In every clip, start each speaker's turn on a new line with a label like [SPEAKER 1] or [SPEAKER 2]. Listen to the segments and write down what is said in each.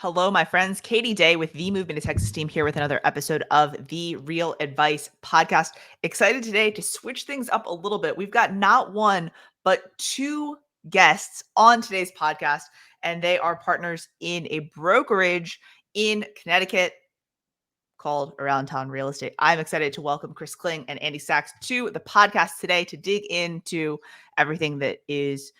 [SPEAKER 1] Hello, my friends. Katie Day with the Movement to Texas team here with another episode of the Real Advice podcast. Excited today to switch things up a little bit. We've got not one, but two guests on today's podcast, and they are partners in a brokerage in Connecticut called Around Town Real Estate. I'm excited to welcome Kris Kling and Andy Sachs to the podcast today to dig into everything that is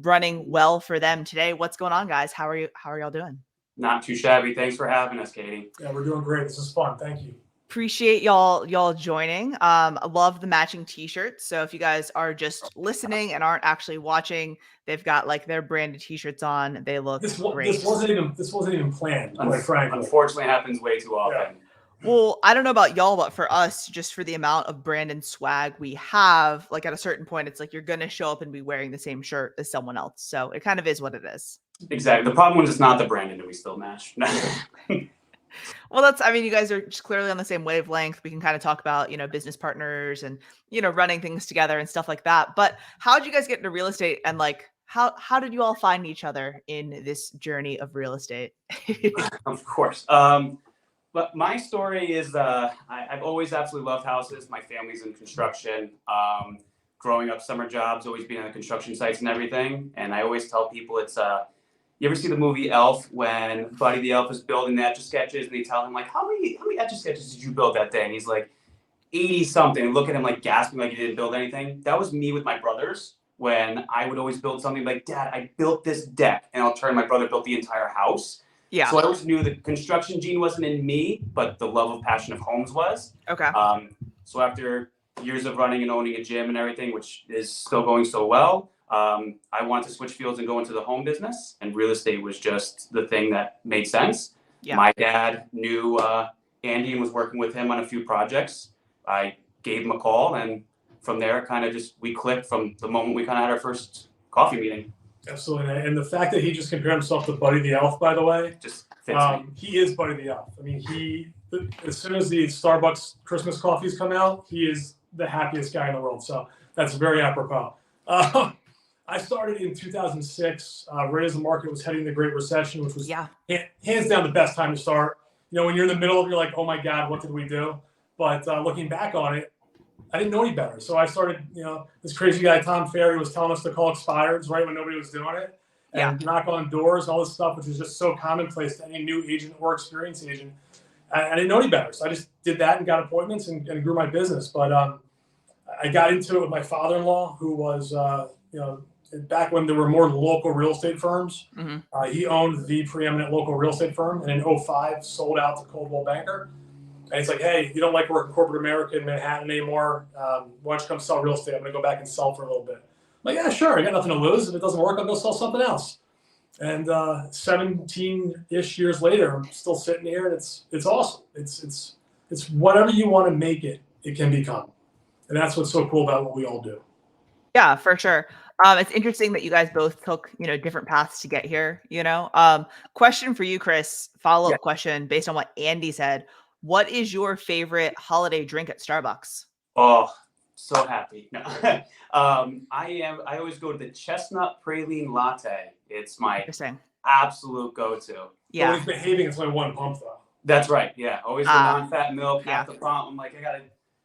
[SPEAKER 1] running well for them today. What's going on, guys? How are you? How are y'all doing?
[SPEAKER 2] Not too shabby. Thanks for having us, Katie.
[SPEAKER 3] Yeah, we're doing great. This is fun. Thank you.
[SPEAKER 1] Appreciate y'all joining. I love the matching t-shirts. So if you guys are just listening and aren't actually watching, they've got like their branded t-shirts on. They look great.
[SPEAKER 3] This wasn't even planned, quite frankly.
[SPEAKER 2] Unfortunately, happens way too often.
[SPEAKER 3] Yeah.
[SPEAKER 1] Well, I don't know about y'all, but for us, just for the amount of brand and swag we have, like at a certain point, it's like you're gonna show up and be wearing the same shirt as someone else. So it kind of is what it is.
[SPEAKER 2] Exactly. The problem is it's not the branding that we still match.
[SPEAKER 1] Well, you guys are just clearly on the same wavelength. We can kind of talk about, business partners and, running things together and stuff like that. But how did you guys get into real estate, and like, how did you all find each other in this journey of real estate?
[SPEAKER 2] Of course. But my story is I've always absolutely loved houses. My family's in construction. Growing up, summer jobs, always being on the construction sites and everything. And I always tell people it's you ever see the movie Elf, when Buddy the Elf is building the Etch-a-Sketches and they tell him like, how many Etch-a-Sketches did you build that day? And he's like, 80 something. Look at him like gasping like he didn't build anything. That was me with my brothers, when I would always build something like, Dad, I built this deck. And I'll turn, my brother built the entire house.
[SPEAKER 1] Yeah.
[SPEAKER 2] So I always knew the construction gene wasn't in me, but the love of passion of homes was.
[SPEAKER 1] Okay.
[SPEAKER 2] So after years of running and owning a gym and everything, which is still going so well, I wanted to switch fields and go into the home business, and real estate was just the thing that made sense. Yeah. My dad knew Andy and was working with him on a few projects. I gave him a call, and from there, kind of just we clicked from the moment we kind of had our first coffee meeting.
[SPEAKER 3] Absolutely. And the fact that he just compared himself to Buddy the Elf, by the way,
[SPEAKER 2] just fits me.
[SPEAKER 3] He is Buddy the Elf. I mean, as soon as the Starbucks Christmas coffees come out, he is the happiest guy in the world. So that's very apropos. I started in 2006, right as the market was heading the Great Recession, which was hands down the best time to start. When you're in the middle of it, you're like, oh my God, what did we do? But looking back on it, I didn't know any better. So I started, this crazy guy, Tom Ferry, was telling us to call expireds right when nobody was doing it, and knock on doors, all this stuff, which is just so commonplace to any new agent or experienced agent. I didn't know any better. So I just did that and got appointments and grew my business. But I got into it with my father-in-law, who was, back when there were more local real estate firms. Mm-hmm. He owned the preeminent local real estate firm, and in 2005 sold out to Coldwell Banker. And he's like, hey, you don't like working corporate America in Manhattan anymore. Why don't you come sell real estate? I'm going to go back and sell for a little bit. I'm like, yeah, sure. I got nothing to lose. If it doesn't work, I'll go sell something else. And 17-ish years later, I'm still sitting here, and it's awesome. It's whatever you want to make it, it can become. And that's what's so cool about what we all do.
[SPEAKER 1] Yeah, for sure. It's interesting that you guys both took, different paths to get here, Question for you, Kris, follow-up question based on what Andy said. What is your favorite holiday drink at Starbucks?
[SPEAKER 2] Oh, so happy. No. I always go to the chestnut praline latte. It's my absolute go-to.
[SPEAKER 3] Yeah. When he's behaving, it's only one pump though.
[SPEAKER 2] That's right. Yeah. Always the non-fat milk, half the pump. I'm like,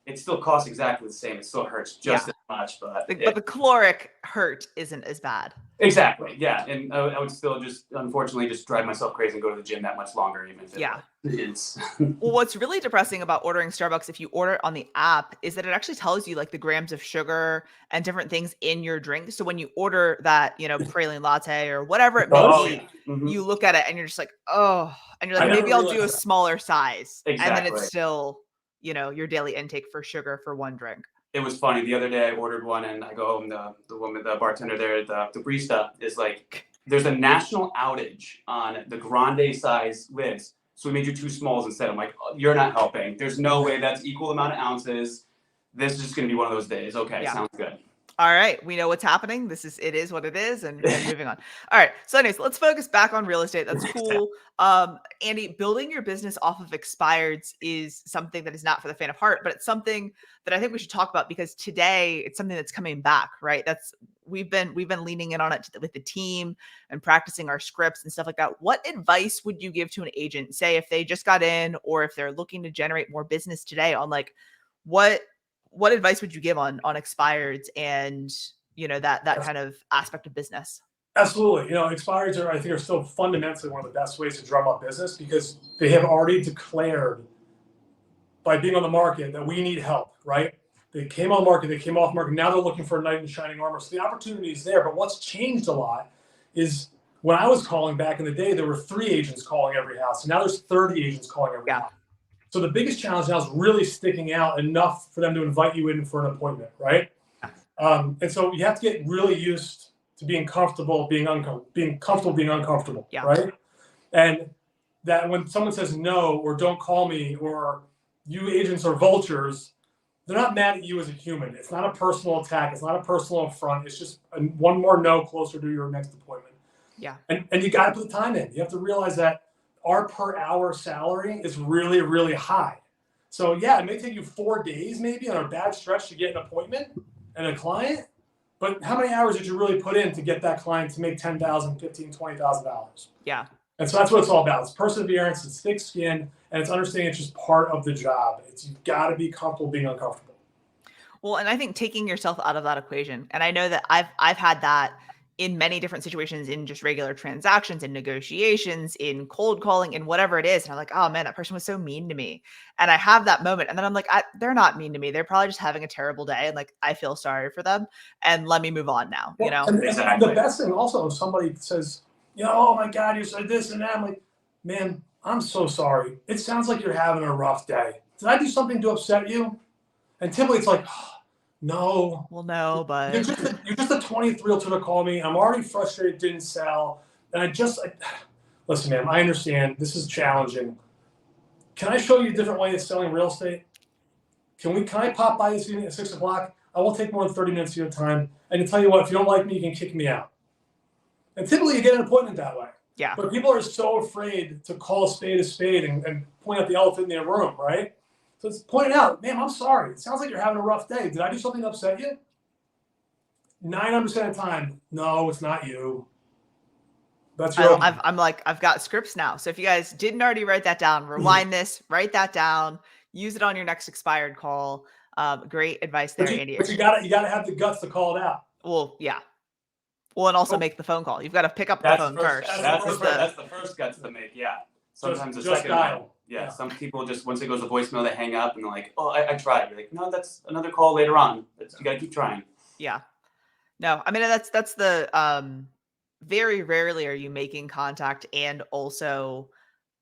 [SPEAKER 2] it still costs exactly the same. It still hurts just as much, but
[SPEAKER 1] the caloric hurt isn't as bad.
[SPEAKER 2] Exactly. Yeah. And I would still unfortunately drive myself crazy and go to the gym that much longer, even if it's.
[SPEAKER 1] Well, what's really depressing about ordering Starbucks, if you order it on the app, is that it actually tells you like the grams of sugar and different things in your drink. So when you order that, praline latte or whatever it may be, you look at it and you're just like, oh, and you're like, maybe I'll do a smaller size. Exactly. And then it's still, your daily intake for sugar for one drink.
[SPEAKER 2] It was funny. The other day I ordered one, and I go home, the woman, the bartender there, the barista is like, there's a national outage on the grande size lids. So we made you 2 smalls instead. I'm like, oh, you're not helping. There's no way that's equal amount of ounces. This is just going to be one of those days. Okay. Sounds good.
[SPEAKER 1] All right. We know what's happening. It is what it is, and moving on. All right. So anyways, let's focus back on real estate. That's cool. Andy, building your business off of expireds is something that is not for the faint of heart, but it's something that I think we should talk about, because today it's something that's coming back, right? That's we've been leaning in on it with the team and practicing our scripts and stuff like that. What advice would you give to an agent, say if they just got in or if they're looking to generate more business today, on like what advice would you give on expireds and, you know, that kind of aspect of business?
[SPEAKER 3] Absolutely. You know, expireds are, I think, are still fundamentally one of the best ways to drum up business because they have already declared by being on the market that we need help, right? They came on the market, they came off market. Now they're looking for a knight in shining armor. So the opportunity is there. But what's changed a lot is when I was calling back in the day, there were 3 agents calling every house. And now there's 30 agents calling every house. So the biggest challenge now is really sticking out enough for them to invite you in for an appointment, right? And so you have to get really used to being comfortable, being uncomfortable, right? And that when someone says no, or don't call me, or you agents are vultures, they're not mad at you as a human. It's not a personal attack. It's not a personal affront. It's just one more no closer to your next appointment.
[SPEAKER 1] Yeah.
[SPEAKER 3] And you got to put the time in. You have to realize that our per hour salary is really, really high. So yeah, it may take you 4 days maybe on a bad stretch to get an appointment and a client, but how many hours did you really put in to get that client to make $10,000, $15,000, $20,000?
[SPEAKER 1] Yeah.
[SPEAKER 3] And so that's what it's all about. It's perseverance, it's thick skin, and it's understanding it's just part of the job. You've got to be comfortable being uncomfortable.
[SPEAKER 1] Well, and I think taking yourself out of that equation, and I know that I've had that in many different situations, in just regular transactions, in negotiations, in cold calling, in whatever it is. And I'm like, oh man, that person was so mean to me. And I have that moment. And then I'm like, they're not mean to me. They're probably just having a terrible day. And like, I feel sorry for them and let me move on now, you know?
[SPEAKER 3] And the best thing also, if somebody says, you know, oh my God, you said this and that. I'm like, man, I'm so sorry. It sounds like you're having a rough day. Did I do something to upset you? And typically it's like, oh, no.
[SPEAKER 1] Well, no, but
[SPEAKER 3] you're just a 20th realtor to call me. I'm already frustrated, didn't sell. And listen, man, I understand this is challenging. Can I show you a different way of selling real estate? Can I pop by this evening at 6 o'clock? I won't take more than 30 minutes of your time. And to tell you what, if you don't like me, you can kick me out. And typically you get an appointment that way.
[SPEAKER 1] Yeah.
[SPEAKER 3] But people are so afraid to call a spade and point out the elephant in their room, right? So it's pointing out, man, I'm sorry. It sounds like you're having a rough day. Did I do something to upset you? 900% of the time, no, it's not you. That's your
[SPEAKER 1] I'm like, I've got scripts now. So if you guys didn't already write that down, rewind this, write that down, use it on your next expired call. Great advice there, Andy.
[SPEAKER 3] But you gotta have the guts to call it out.
[SPEAKER 1] Well, yeah. Well, and also make the phone call. You've got to pick up the phone first.
[SPEAKER 2] That's the first guts to make, yeah. Sometimes the second one. Yeah, some people just, once it goes to voicemail, they hang up and they're like, oh, I tried. You're like, no, that's another call later on. You got to keep trying.
[SPEAKER 1] Yeah. No, I mean, that's the, very rarely are you making contact and also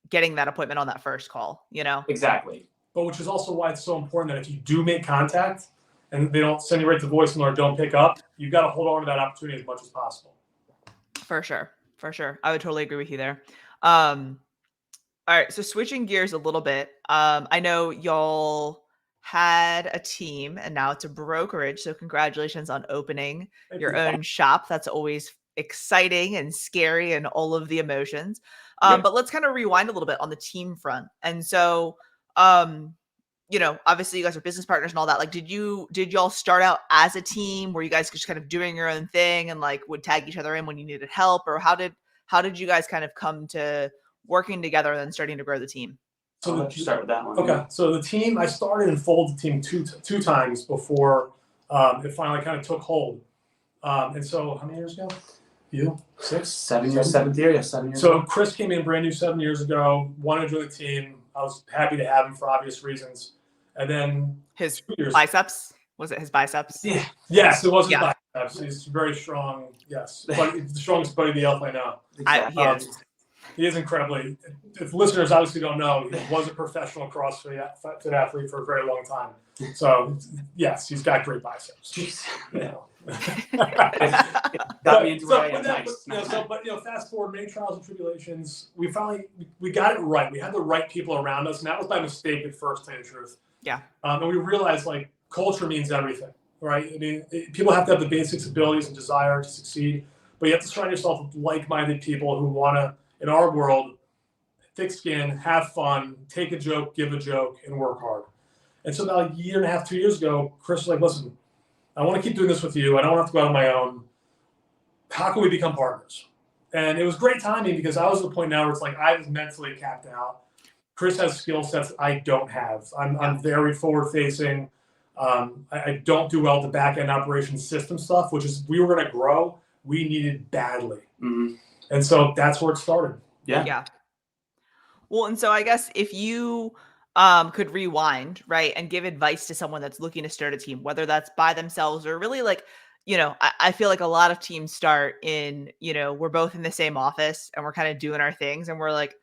[SPEAKER 1] getting that appointment on that first call, you know?
[SPEAKER 2] Exactly.
[SPEAKER 3] But which is also why it's so important that if you do make contact and they don't send you right to voicemail or don't pick up, you've got to hold on to that opportunity as much as possible.
[SPEAKER 1] For sure. For sure. I would totally agree with you there. All right, so switching gears a little bit, I know y'all had a team and now it's a brokerage. So congratulations on opening your own shop. That's always exciting and scary and all of the emotions. But let's kind of rewind a little bit on the team front. And so, you know, obviously you guys are business partners and all that. Like, did y'all start out as a team? Were you guys just kind of doing your own thing and like would tag each other in when you needed help? Or how did you guys kind of come to working together and then starting to grow the team?
[SPEAKER 2] So let's start with that one.
[SPEAKER 3] Okay. So the team, I started and folded the team two times before it finally kind of took hold. And so how many years ago? You? 6?
[SPEAKER 2] 7 years, 7th year? Yeah, 7 years.
[SPEAKER 3] So Kris came in brand new 7 years ago, wanted to join the team. I was happy to have him for obvious reasons. And then
[SPEAKER 1] his biceps? Was it his biceps?
[SPEAKER 3] Yeah. Yes, it was his biceps. He's very strong. Yes. But he's the strongest Buddy the Elf I know.
[SPEAKER 2] Exactly.
[SPEAKER 3] He is incredibly. If listeners obviously don't know, he was a professional CrossFit athlete for a very long time. So yes, he's got great biceps. You know.
[SPEAKER 2] Got me into where I am. Nice.
[SPEAKER 3] But fast forward, many trials and tribulations. We finally got it right. We had the right people around us, and that was by mistake at first, to tell you the truth.
[SPEAKER 1] Yeah.
[SPEAKER 3] And we realized like culture means everything, right? I mean, people have to have the basics, abilities, and desire to succeed, but you have to surround yourself with like-minded people who want to, in our world, thick skin, have fun, take a joke, give a joke, and work hard. And so about a year and a half, 2 years ago, Kris was like, listen, I want to keep doing this with you. I don't have to go out on my own. how can we become partners? And it was great timing because I was at the point now where it's like I was mentally capped out. Kris has skill sets I don't have. I'm very forward facing. I don't do well the back end operations system stuff, which is we were going to grow. We needed badly.
[SPEAKER 2] Mm-hmm.
[SPEAKER 3] And so that's where it started.
[SPEAKER 1] Yeah. Well, and so I guess if you could rewind, right, and give advice to someone that's looking to start a team, whether that's by themselves or really like, I feel like a lot of teams start in, we're both in the same office and we're kind of doing our things and we're like,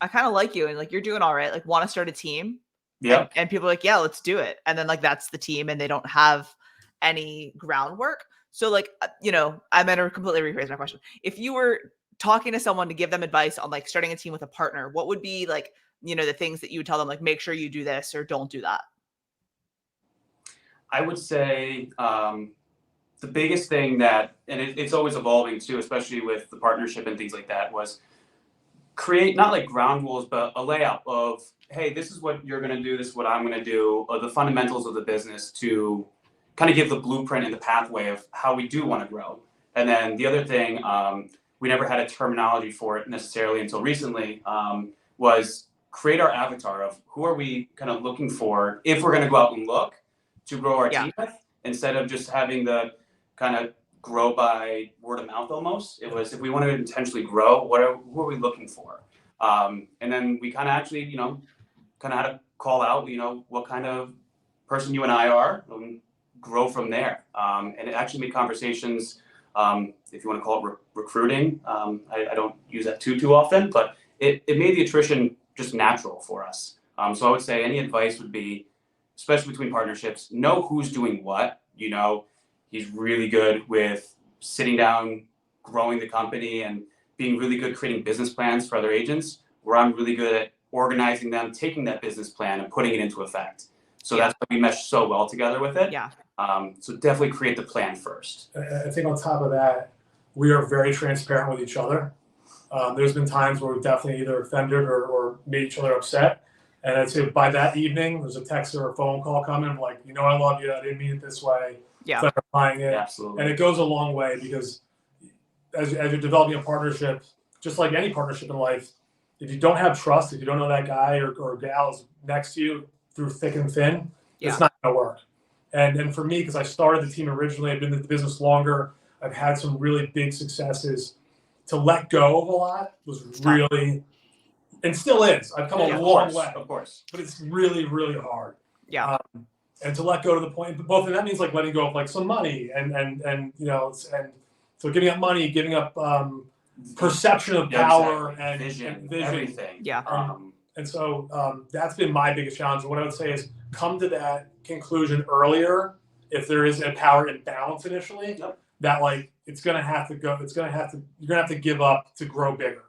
[SPEAKER 1] I kind of like you and like you're doing all right, like want to start a team.
[SPEAKER 2] Yeah.
[SPEAKER 1] And people are like, yeah, let's do it. And then like that's the team and they don't have any groundwork. So like, I'm going to completely rephrase my question. If you were talking to someone to give them advice on like starting a team with a partner, what would be like, the things that you would tell them, like, make sure you do this or don't do that?
[SPEAKER 2] I would say the biggest thing that, and it's always evolving too, especially with the partnership and things like that, was create not like ground rules, but a layout of, hey, this is what you're going to do, this is what I'm going to do, or the fundamentals of the business to kind of give the blueprint and the pathway of how we do want to grow. And then the other thing, we never had a terminology for it necessarily until recently, was create our avatar of who are we kind of looking for if we're going to go out and look to grow our team with, instead of just having the kind of grow by word of mouth almost. It was, if we want to intentionally grow, who are we looking for? And then we kind of actually, kind of had to call out, what kind of person you and I are, and grow from there. And it actually made conversations, if you want to call it recruiting. I don't use that too often, but it made the attrition just natural for us. So I would say any advice would be, especially between partnerships, know who's doing what. He's really good with sitting down, growing the company, and being really good creating business plans for other agents, where I'm really good at organizing them, taking that business plan and putting it into effect. So that's why we mesh so well together with it. So definitely create the plan first.
[SPEAKER 3] I think on top of that, we are very transparent with each other. There's been times where we've definitely either offended or made each other upset. And I'd say by that evening, there's a text or a phone call coming. I'm like, I love you. I didn't mean it this way. Clarifying it.
[SPEAKER 2] Absolutely.
[SPEAKER 3] And it goes a long way because as you're developing a partnership, just like any partnership in life, if you don't have trust, if you don't know that guy or gal is next to you through thick and thin, it's not going to work. And for me, because I started the team originally, I've been in the business longer, I've had some really big successes. To let go of a lot was really, and still is. I've come a long way,
[SPEAKER 2] of course,
[SPEAKER 3] but it's really, really hard. And to let go to the point, both, and that means like letting go of like some money and so giving up money, giving up perception of power and vision,
[SPEAKER 2] everything.
[SPEAKER 3] And so that's been my biggest challenge. And what I would say is come to that conclusion earlier if there is a power imbalance initially. That like you're gonna have to give up to grow bigger.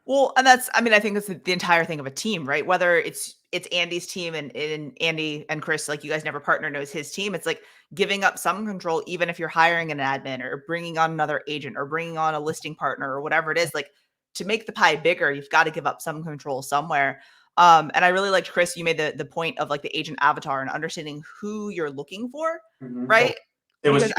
[SPEAKER 1] Well, and that's, I think that's the entire thing of a team, right? Whether it's Andy's team and Andy and Kris, like you guys never partner, knows his team. It's like giving up some control, even if you're hiring an admin or bringing on another agent or bringing on a listing partner or whatever it is, like to make the pie bigger, you've got to give up some control somewhere. And I really liked, Kris, you made the point of like the agent avatar and understanding who you're looking for, right?
[SPEAKER 2] It was.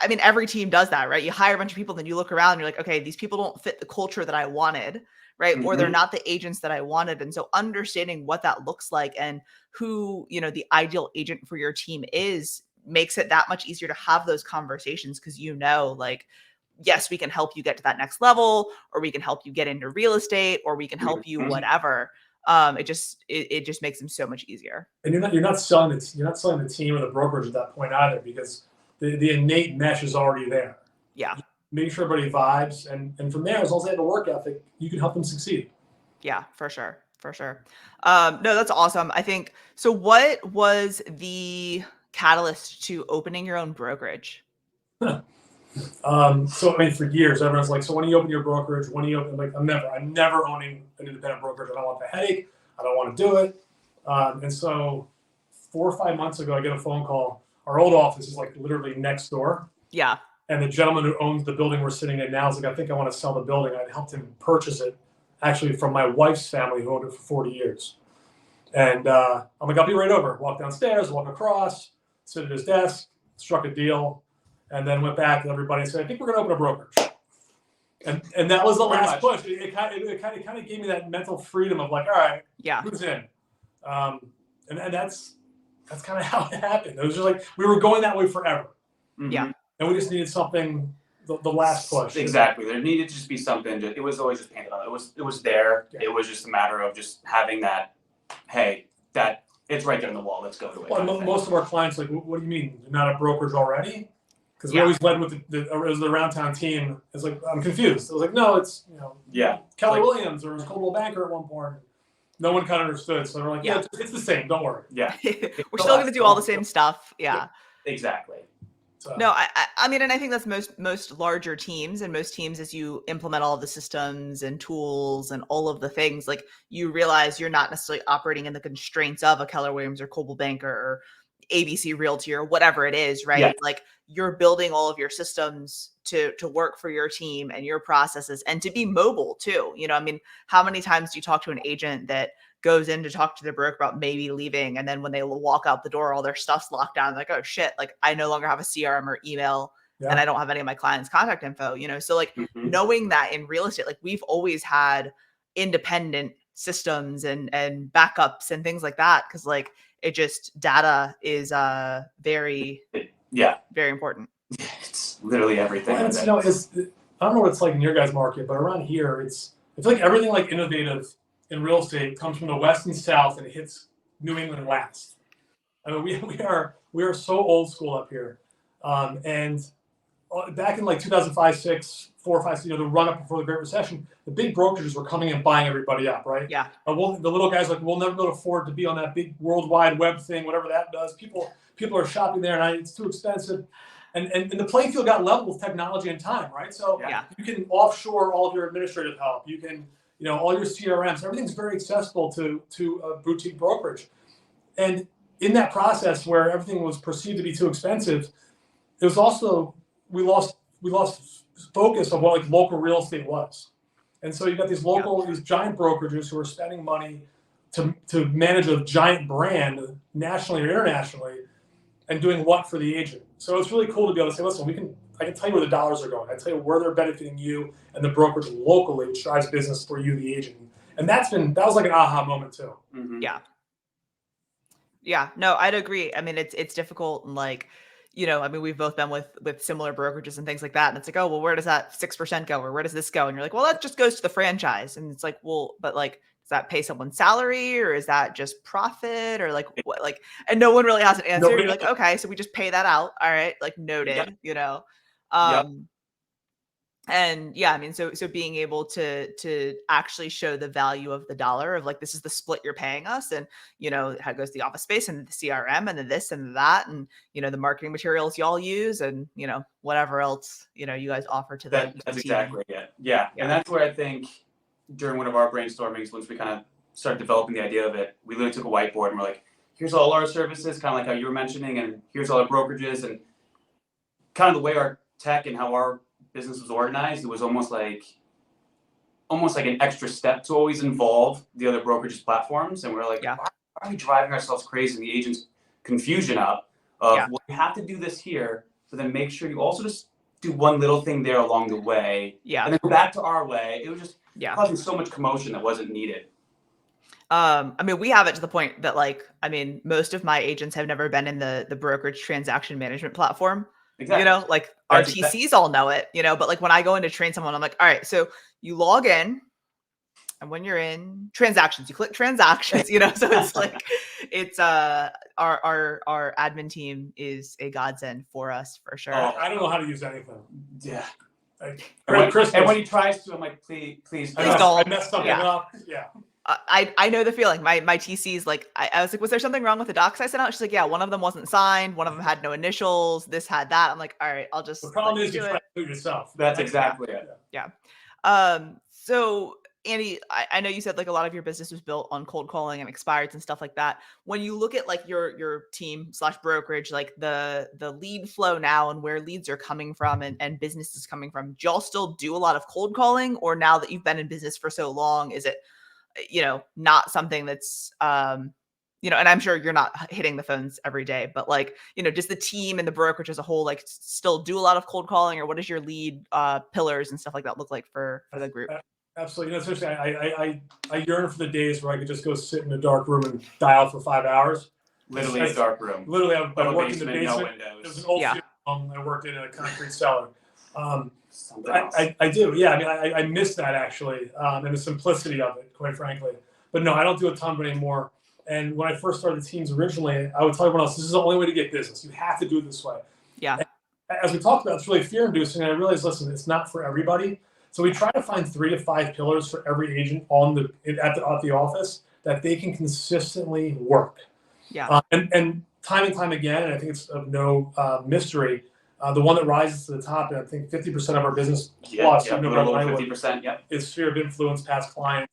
[SPEAKER 1] Every team does that, right? You hire a bunch of people, then you look around and you're like, okay, these people don't fit the culture that I wanted, right? Or they're not the agents that I wanted. And so understanding what that looks like and who, the ideal agent for your team is makes it that much easier to have those conversations because like, yes, we can help you get to that next level, or we can help you get into real estate, or we can help you whatever. It just makes them so much easier.
[SPEAKER 3] And you're not selling the team or the brokerage at that point either, because the innate mesh is already there. Make sure everybody vibes, and from there, as long as they have a work ethic, you can help them succeed.
[SPEAKER 1] Yeah, for sure. No, that's awesome. I think so. What was the catalyst to opening your own brokerage?
[SPEAKER 3] So for years, everyone's like, so when do you open your brokerage? When do you open? Like, I'm never owning an independent brokerage. I don't want the headache. I don't want to do it. And so 4 or 5 months ago, I get a phone call. Our old office is like literally next door. And the gentleman who owns the building we're sitting in now is like, I think I want to sell the building. I helped him purchase it, actually from my wife's family who owned it for 40 years. And I'm like, I'll be right over. Walk downstairs, walk across, sit at his desk, struck a deal. and then went back to everybody and said, I think we're going to open a brokerage. And that was the
[SPEAKER 2] Pretty
[SPEAKER 3] last
[SPEAKER 2] much.
[SPEAKER 3] push. It kind of gave me that mental freedom of like, all right,
[SPEAKER 1] Yeah.
[SPEAKER 3] who's in? And that's kind of how it happened. It was just like we were going that way forever.
[SPEAKER 2] Mhm.
[SPEAKER 1] Yeah.
[SPEAKER 3] And we just needed something, the last push.
[SPEAKER 2] Exactly. There needed to just be something. It was always just painted on. It was there.
[SPEAKER 3] Yeah.
[SPEAKER 2] It was just a matter of just having that. Hey, that it's right there on the wall. Let's go to it.
[SPEAKER 3] Well,
[SPEAKER 2] kind of thing.
[SPEAKER 3] most of our clients like, what do you mean? You're not a brokerage already? Because we
[SPEAKER 1] Yeah.
[SPEAKER 3] always led with it was the around town team. It's like, I'm confused. I was like, no, it's
[SPEAKER 2] Yeah.
[SPEAKER 3] Keller
[SPEAKER 2] Like-
[SPEAKER 3] Williams or it was Coldwell Banker at one point. No one kind of understood. So they're like, yeah, it's the same. Don't worry.
[SPEAKER 2] Yeah.
[SPEAKER 1] We're still going to do all the same stuff. Yeah.
[SPEAKER 2] Exactly.
[SPEAKER 3] So,
[SPEAKER 1] No, I mean, and I think that's most larger teams and most teams, as you implement all the systems and tools and all of the things, like you realize you're not necessarily operating in the constraints of a Keller Williams or Coldwell Banker or ABC Realty or whatever it is, right?
[SPEAKER 2] Yeah.
[SPEAKER 1] Like you're building all of your systems to work for your team and your processes and to be mobile too. You know, I mean, how many times do you talk to an agent that goes in to talk to their broker about maybe leaving, and then when they walk out the door, all their stuff's locked down, like, oh shit, like I no longer have a CRM or email,
[SPEAKER 3] Yeah.
[SPEAKER 1] and I don't have any of my clients' contact info, you know? So like
[SPEAKER 2] Mhm.
[SPEAKER 1] knowing that in real estate, like we've always had independent systems and backups and things like that, because like it just data is very,
[SPEAKER 2] Yeah.
[SPEAKER 1] very important.
[SPEAKER 2] It's literally everything.
[SPEAKER 3] Well,
[SPEAKER 2] with
[SPEAKER 3] it's,
[SPEAKER 2] it.
[SPEAKER 3] I don't know what it's like in your guys' market, but around here, I feel like everything like innovative in real estate comes from the West and South and it hits New England last. I mean, we are so old school up here. And back in like 2005, 6, 4, 5, the run up before the Great Recession, the big brokerages were coming and buying everybody up, right?
[SPEAKER 1] Yeah.
[SPEAKER 3] The little guys like, we'll never be able to afford to be on that big World Wide Web thing, whatever that does. People are shopping there, and it's too expensive. And the playing field got leveled with technology and time, right? So
[SPEAKER 1] Yeah.
[SPEAKER 3] you can offshore all of your administrative help. You can, all your CRMs. Everything's very accessible to a boutique brokerage. And in that process, where everything was perceived to be too expensive, it was also we lost focus of what like local real estate was. And so you got these these giant brokerages who are spending money to manage a giant brand nationally or internationally, and doing what for the agent. So it's really cool to be able to say, listen, I can tell you where the dollars are going. I tell you where they're benefiting you and the brokerage locally, which drives business for you, the agent. And that was like an aha moment too.
[SPEAKER 2] Mhm.
[SPEAKER 1] Yeah. Yeah, no, I'd agree. I mean, it's difficult, and like, I mean, we've both been with similar brokerages and things like that. And it's like, oh, well, where does that 6% go? Or where does this go? And you're like, well, that just goes to the franchise. And it's like, well, but like, does that pay someone's salary, or is that just profit, or like what, like, and no one really has an answer. You're like, okay, so we just pay that out. All right. Like noted, And yeah, I mean, so being able to actually show the value of the dollar of like, this is the split you're paying us, and how it goes the office space and the CRM and the this and that, and the marketing materials y'all use, and whatever else you guys offer to the
[SPEAKER 2] That's
[SPEAKER 1] team.
[SPEAKER 2] exactly it. Yeah, and that's where I think during one of our brainstormings, once we kind of started developing the idea of it, we literally took a whiteboard and we're like, here's all our services, kind of like how you were mentioning, and here's all our brokerages, and kind of the way our tech and how our business was organized. It was almost like an extra step to always involve the other brokerages platforms, and we're like, why are we driving ourselves crazy and the agents' confusion up of well, you have to do this here, so then make sure you also just do one little thing there along the way, and then go back to our way. It was just causing so much commotion that wasn't needed.
[SPEAKER 1] I mean, we have it to the point that like, I mean, most of my agents have never been in the brokerage transaction management platform.
[SPEAKER 2] Exactly.
[SPEAKER 1] Like our TCs all know it, but like when I go in to train someone, I'm like, all right, so you log in, and when you're in transactions, you click transactions, so it's like, it's our admin team is a godsend for us for sure.
[SPEAKER 3] Oh, I don't know how to use anything.
[SPEAKER 2] Yeah.
[SPEAKER 3] Chris,
[SPEAKER 2] and when he tries to, I'm like, please
[SPEAKER 1] don't.
[SPEAKER 3] I messed something up. Yeah.
[SPEAKER 1] I know the feeling. My TC's like, I was like, was there something wrong with the docs I sent out? She's like, yeah, one of them wasn't signed. One of them had no initials. This had that. I'm like, all right, I'll just.
[SPEAKER 3] The problem is you try to do it yourself.
[SPEAKER 2] That's exactly it.
[SPEAKER 1] Yeah. So Andy, I know you said like a lot of your business was built on cold calling and expireds and stuff like that. When you look at like your team / brokerage, like the lead flow now and where leads are coming from and business is coming from, do y'all still do a lot of cold calling, or now that you've been in business for so long, is it not something that's and I'm sure you're not hitting the phones every day, but like, does the team and the brokerage as a whole, like still do a lot of cold calling, or what does your lead pillars and stuff like that look like for the group?
[SPEAKER 3] Absolutely. Seriously, I yearn for the days where I could just go sit in a dark room and dial for 5 hours.
[SPEAKER 2] Literally a dark room.
[SPEAKER 3] Literally, I worked in the basement.
[SPEAKER 2] No windows.
[SPEAKER 3] It was an old funeral home. I worked in a concrete cellar. I do. Yeah. I mean, I miss that actually, and the simplicity of it, quite frankly. But no, I don't do a ton of it anymore. And when I first started the teams originally, I would tell everyone else, this is the only way to get business. You have to do it this way.
[SPEAKER 1] Yeah.
[SPEAKER 3] And as we talked about, it's really fear-inducing. And I realized, listen, it's not for everybody. So we try to find 3 to 5 pillars for every agent at the office that they can consistently work.
[SPEAKER 1] Yeah.
[SPEAKER 3] And time again, and I think it's of no mystery, the one that rises to the top, and I think 50% of our business plus,
[SPEAKER 2] 50%,
[SPEAKER 3] is sphere of influence, past clients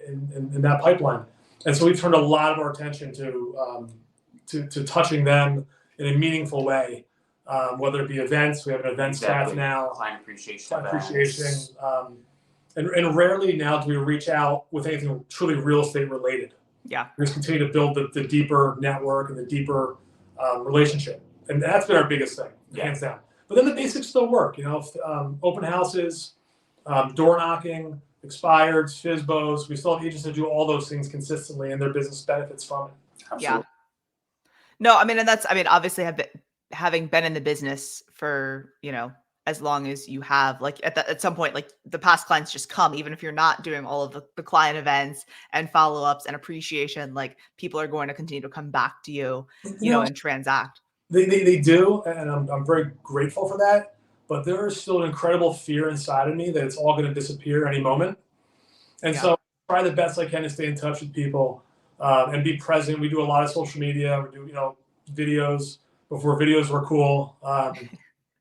[SPEAKER 3] in that pipeline. And so we've turned a lot of our attention to touching them in a meaningful way, whether it be events. We have an event staff now.
[SPEAKER 2] Client appreciation.
[SPEAKER 3] And rarely now do we reach out with anything truly real estate related.
[SPEAKER 1] Yeah.
[SPEAKER 3] We just continue to build the deeper network and the deeper relationship. And that's been our biggest thing, hands down. But then the basics still work, open houses, door knocking, expireds, FSBOs. We still have agents that do all those things consistently, and their business benefits from it.
[SPEAKER 2] Absolutely.
[SPEAKER 1] Yeah. No, I mean, and obviously having been in the business for, as long as you have, like at some point, like the past clients just come, even if you're not doing all of the client events and follow-ups and appreciation, like people are going to continue to come back to you, and transact.
[SPEAKER 3] They do, and I'm very grateful for that. But there is still an incredible fear inside of me that it's all going to disappear any moment. And so I try the best I can to stay in touch with people and be present. We do a lot of social media. We do, videos before videos were cool.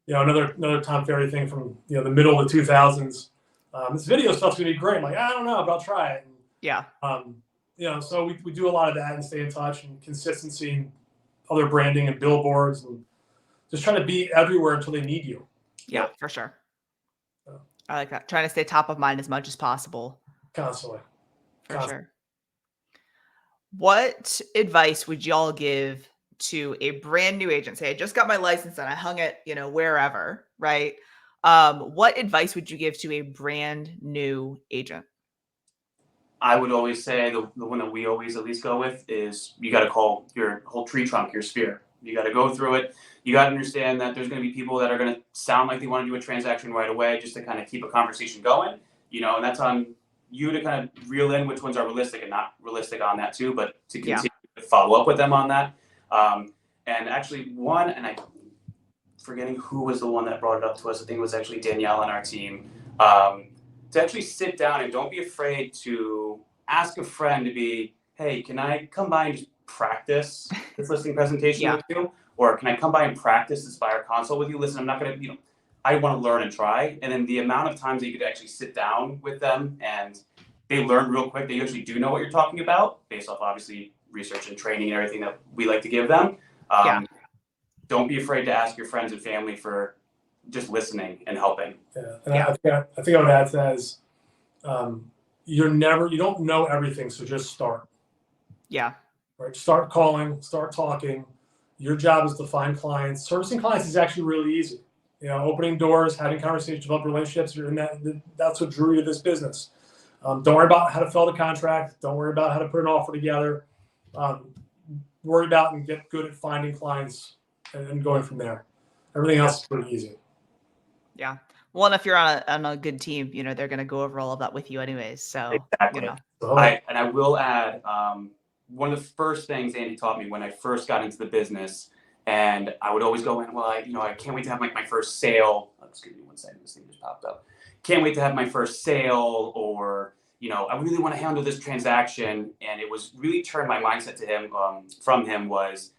[SPEAKER 3] Another Tom Ferry thing from, the middle of the 2000s. This video stuff's going to be great. I'm like, I don't know, but I'll try it. And, so we do a lot of that and stay in touch, and consistency and other branding and billboards, and just trying to be everywhere until they need you.
[SPEAKER 1] Yeah, for sure. I like that. Trying to stay top of mind as much as possible.
[SPEAKER 3] Constantly.
[SPEAKER 1] For sure. What advice would y'all give to a brand new agent? Say, I just got my license and I hung it, wherever, right? What advice would you give to a brand new agent?
[SPEAKER 2] I would always say the one that we always at least go with is you got to call your whole tree trunk, your sphere. You got to go through it. You got to understand that there's going to be people that are going to sound like they want to do a transaction right away just to kind of keep a conversation going, and that's on you to kind of reel in which ones are realistic and not realistic on that too, but to continue to follow up with them on that. And actually and I'm forgetting who was the one that brought it up to us. I think it was actually Danielle on our team, to actually sit down and don't be afraid to ask a friend to be, hey, can I come by and just practice this listing presentation with you? Or can I come by and practice this buyer consult with you? Listen, I'm not going to, I want to learn and try. And then the amount of times that you could actually sit down with them and they learn real quick, they usually do know what you're talking about based off obviously research and training and everything that we like to give them. Don't be afraid to ask your friends and family for just listening and helping.
[SPEAKER 3] I think I would add to that is you don't know everything, so just start. Right. Start calling, start talking. Your job is to find clients. Servicing clients is actually really easy. Opening doors, having conversations, develop relationships. That's what drew you to this business. Don't worry about how to fill the contract. Don't worry about how to put an offer together. Worry about and get good at finding clients and going from there. Everything else is pretty easy.
[SPEAKER 1] Yeah. Well, and if you're on a good team, they're going to go over all of that with you anyways. So,
[SPEAKER 2] exactly. I will add, one of the first things Andy taught me when I first got into the business, and I would always go in, well, I can't wait to have my first sale. Excuse me one second, this thing just popped up. Can't wait to have my first sale, or, I really want to handle this transaction. And it was really turned my mindset to him, from him was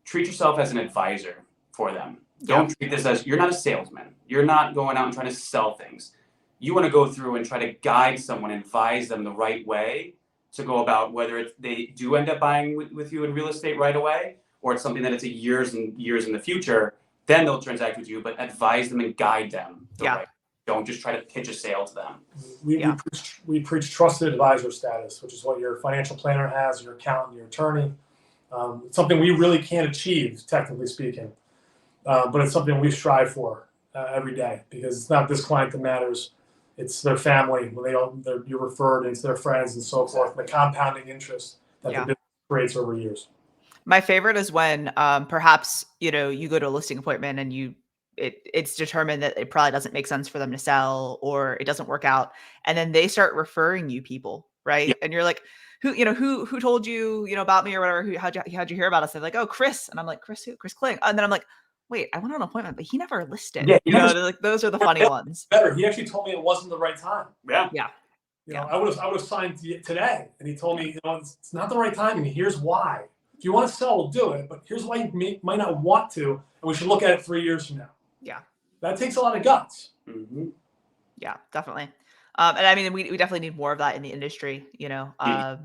[SPEAKER 2] treat yourself as an advisor for them. Don't treat this as, you're not a salesman. You're not going out and trying to sell things. You want to go through and try to guide someone, advise them the right way to go about whether they do end up buying with you in real estate right away, or it's something that it's years and years in the future, then they'll transact with you, but advise them and guide them the right way. Don't just try to pitch a sale to them.
[SPEAKER 3] We preach trusted advisor status, which is what your financial planner has, your accountant, your attorney. It's something we really can't achieve, technically speaking, but it's something we strive for every day, because it's not this client that matters. It's their family, when you're referred, and it's their friends and so forth, and the compounding interest that the business creates over years.
[SPEAKER 1] My favorite is when perhaps, you go to a listing appointment and it's determined that it probably doesn't make sense for them to sell, or it doesn't work out. And then they start referring you people, right?
[SPEAKER 2] Yeah.
[SPEAKER 1] And you're like, who told you, about me or whatever? How'd you hear about us? They're like, oh, Kris. And I'm like, Kris who? Kris Kling. And then I'm like, wait, I went on an appointment, but he never listed.
[SPEAKER 2] Yeah,
[SPEAKER 1] they're like, those are the funny ones.
[SPEAKER 3] Better, he actually told me it wasn't the right time.
[SPEAKER 2] Yeah.
[SPEAKER 1] Yeah.
[SPEAKER 3] I would have signed today, and he told me, it's not the right time, and here's why. If you want to sell, we'll do it, but here's why you might not want to, and we should look at it 3 years from now.
[SPEAKER 1] Yeah.
[SPEAKER 3] That takes a lot of guts.
[SPEAKER 2] Mm-hmm.
[SPEAKER 1] Yeah, definitely. And I mean, we definitely need more of that in the industry,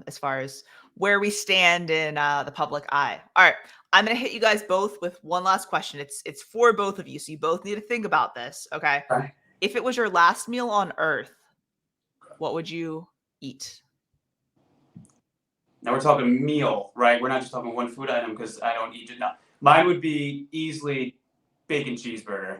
[SPEAKER 1] as far as where we stand in the public eye. All right. I'm going to hit you guys both with one last question. It's for both of you, so you both need to think about this. Okay.
[SPEAKER 2] Right.
[SPEAKER 1] If it was your last meal on earth, what would you eat?
[SPEAKER 2] Now we're talking meal, right? We're not just talking one food item, because I don't eat it now. Mine would be easily bacon cheeseburger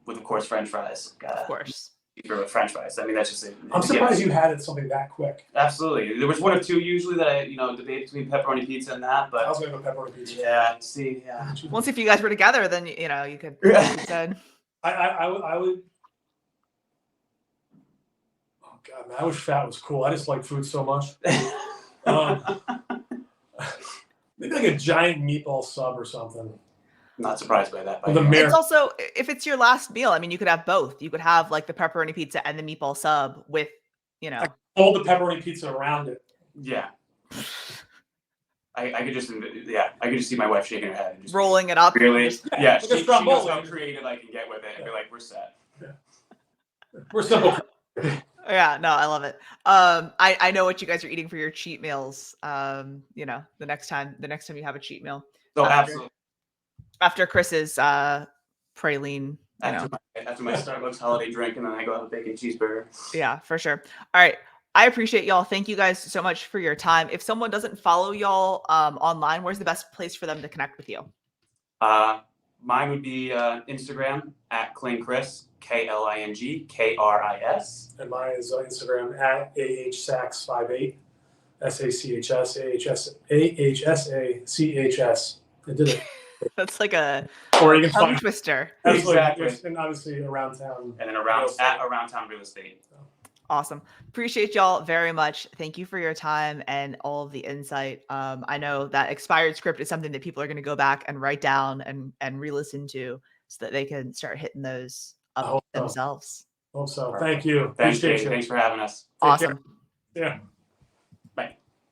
[SPEAKER 2] with, of course, French fries.
[SPEAKER 1] Of course.
[SPEAKER 2] Cheeseburger with French fries. I mean, that's just it.
[SPEAKER 3] I'm surprised you had it something that quick.
[SPEAKER 2] Absolutely. There was one or two usually that I, debate between pepperoni pizza and that, but
[SPEAKER 3] I was going to go pepperoni pizza.
[SPEAKER 2] yeah, see, yeah.
[SPEAKER 1] Once if you guys were together, then you could.
[SPEAKER 3] I would. Oh God, man, I wish fat was cool. I just like food so much. Maybe like a giant meatball sub or something.
[SPEAKER 2] Not surprised by that.
[SPEAKER 1] It's also, if it's your last meal, I mean, you could have both. You could have like the pepperoni pizza and the meatball sub with,
[SPEAKER 3] I fold the pepperoni pizza around it.
[SPEAKER 2] Yeah. I could just see my wife shaking her head and just
[SPEAKER 1] rolling it up.
[SPEAKER 2] Really? Yeah.
[SPEAKER 3] Like
[SPEAKER 2] She knows how creative I can get with it. And be like, we're set.
[SPEAKER 3] Yeah. We're simple.
[SPEAKER 1] Yeah, no, I love it. I know what you guys are eating for your cheat meals. The next time you have a cheat meal.
[SPEAKER 2] So absolutely.
[SPEAKER 1] After Chris's praline.
[SPEAKER 2] After my Starbucks holiday drink, and then I go have a bacon cheeseburger.
[SPEAKER 1] Yeah, for sure. All right. I appreciate y'all. Thank you guys so much for your time. If someone doesn't follow y'all online, where's the best place for them to connect with you?
[SPEAKER 2] Mine would be Instagram at Kling Kris, KlingKris.
[SPEAKER 3] And mine is Instagram at AHSachs58, SACHS. I did it.
[SPEAKER 1] That's like a
[SPEAKER 3] tongue
[SPEAKER 1] twister.
[SPEAKER 2] Exactly.
[SPEAKER 3] And obviously around town.
[SPEAKER 2] And then around town real estate. So.
[SPEAKER 1] Awesome. Appreciate y'all very much. Thank you for your time and all of the insight. I know that expired script is something that people are going to go back and write down and re-listen to so that they can start hitting those up themselves.
[SPEAKER 3] Hope so. Thank you.
[SPEAKER 2] Thanks for having us.
[SPEAKER 1] Awesome.
[SPEAKER 3] Yeah.